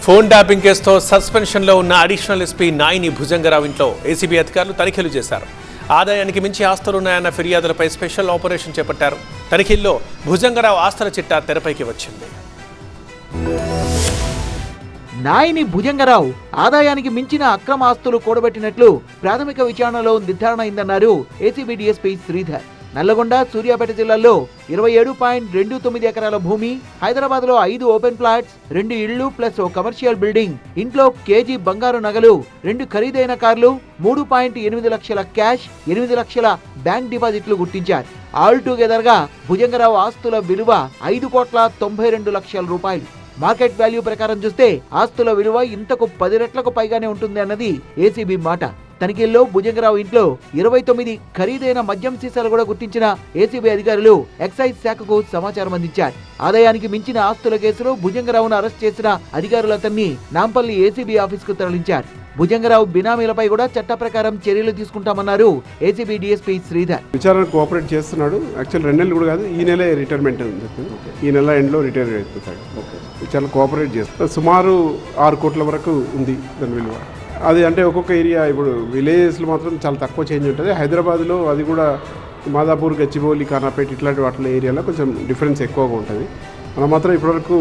Phone tapping కేసుతో సస్పెన్షన్లో ఉన్న additional SP Nayini Bhujanga Rao ఇంట్లో ఏసీబీ అధికారులు తనిఖీలు చేశారు. ఆదాయానికి మించి ఆస్తులున్నాయన్న ఫిర్యాదులపై స్పెషల్ ఆపరేషన్ చేపట్టారు. తనిఖీల్లో భుజంగరావు ఆస్తుల చిట్టా తెరపైకి వచ్చింది. నాయిని భుజంగరావు ఆదాయానికి మించిన అక్రమ ఆస్తులు కూడబెట్టినట్లు ప్రాథమిక విచారణలో నిర్ధారణ అయిందన్నారు ఏసీబీ డీఎస్పీ శ్రీధర్. నల్లగొండ, సూర్యాపేట జిల్లాల్లో 27.29 ఎకరాల భూమి, హైదరాబాద్ లో 5 ఓపెన్ ప్లాట్స్, 2 ఇళ్లు ప్లస్ ఓ కమర్షియల్ బిల్డింగ్, ఇంట్లో కేజీ బంగారు నగలు, 2 ఖరీదైన కార్లు, 3.8 లక్షల క్యాష్, 8 లక్షల బ్యాంక్ డిపాజిట్లు గుర్తించారు. ఆల్ టుగెదర్ గా భుజంగరావు ఆస్తుల విలువ 5,92 లక్షల రూపాయలు. మార్కెట్ వాల్యూ ప్రకారం చూస్తే ఆస్తుల విలువ ఇంతకు 10 రెట్లకు పైగానే ఉంటుంది అన్నది ఏసీబీ మాట. తనిఖీల్లో భుజంగరావు ఇంట్లో 29 ఖరీదైన మద్యం సీసాలు కూడా గుర్తించిన ఏసీబీ అధికారులు ఎక్సైజ్ శాఖకు సమాచారం అందించారు. ఆదాయానికి మించిన ఆస్తుల కేసులో భుజంగరావును అరెస్ట్ చేసిన అధికారులు అతన్ని నాంపల్లి ఏసీబీ ఆఫీస్ కు తరలించారు. భుజంగరావు బినామీలపై కూడా చట్ట ప్రకారం చర్యలు తీసుకుంటామన్నారు ఏసీబీ డీఎస్పీ శ్రీధర్. విచారణ కోఆపరేట్ చేస్తున్నాడు. యాక్చువల్ 2 నెలలు కూడా కాదు, ఈ నెలే రిటైర్మెంట్ చెప్తుంది. ఈ నెల ఎండ్లో రిటైర్ అయిపోతాడు. విచారణ కోఆపరేట్ చేస్తాడు. సుమారు 6 కోట్ల వరకు ఉంది దాని విలువ. అది అంటే ఒక్కొక్క ఏరియా, ఇప్పుడు విలేజెస్లో మాత్రం చాలా తక్కువ చేంజ్ ఉంటుంది. హైదరాబాద్లో అది కూడా మాదాపూర్, గచ్చిబౌలి, ఖానాపేట ఇట్లాంటి వాటిలో ఏరియాలో కొంచెం డిఫరెన్స్ ఎక్కువగా ఉంటుంది. మనం మాత్రం ఇప్పటివరకు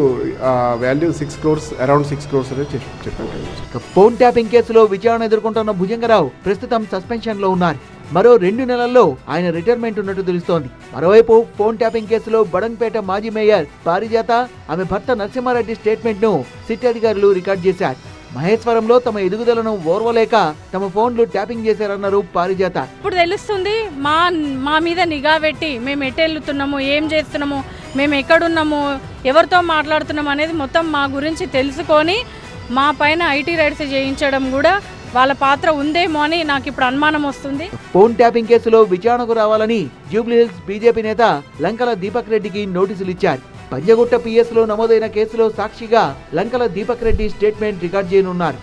వాల్యూ 6 crores, అరౌండ్ 6 crores అనేది చెప్పాను. ఫోన్ ట్యాపింగ్ కేసులో విచారణ ఎదుర్కొంటున్న భుజంగరావు ప్రస్తుతం సస్పెన్షన్ లో ఉన్నారు. మరో 2 నెలల్లో ఆయన రిటైర్మెంట్ ఉన్నట్టు తెలుస్తోంది. మరోవైపు ఫోన్ ట్యాపింగ్ కేసులో బడంగ్పేట మాజీ మేయర్ పారిజాత, ఆమె భర్త నరసింహారెడ్డి స్టేట్మెంట్ ను సిట్ అధికారులు రికార్డ్ చేశారు. మహేశ్వరంలో తమ ఎదుగుదలను ఓర్వలేక తమ ఫోన్లు ట్యాపింగ్ చేశారన్నారు పారిజాత. ఇప్పుడు తెలుస్తుంది మా మీద నిఘా పెట్టి మేము ఎటెళ్తున్నాము, ఏం చేస్తున్నాము, మేము ఎక్కడున్నాము, ఎవరితో మాట్లాడుతున్నాము అనేది మొత్తం మా గురించి తెలుసుకొని మా పైన ఐటీ రైడ్స్ చేయించడం కూడా వాళ్ళ పాత్ర ఉందేమో అని నాకు ఇప్పుడు అనుమానం వస్తుంది. ఫోన్ ట్యాపింగ్ కేసులో విచారణకు రావాలని జూబ్లీహిల్స్ బీజేపీ నేత లంకల దీపక్ రెడ్డికి నోటీసులు ఇచ్చారు. పంజగుట్ట పిఎస్ లో నమోదైన కేసులో సాక్షిగా లంకల దీపక్ రెడ్డి స్టేట్మెంట్ రికార్డ్ చేయనున్నారు.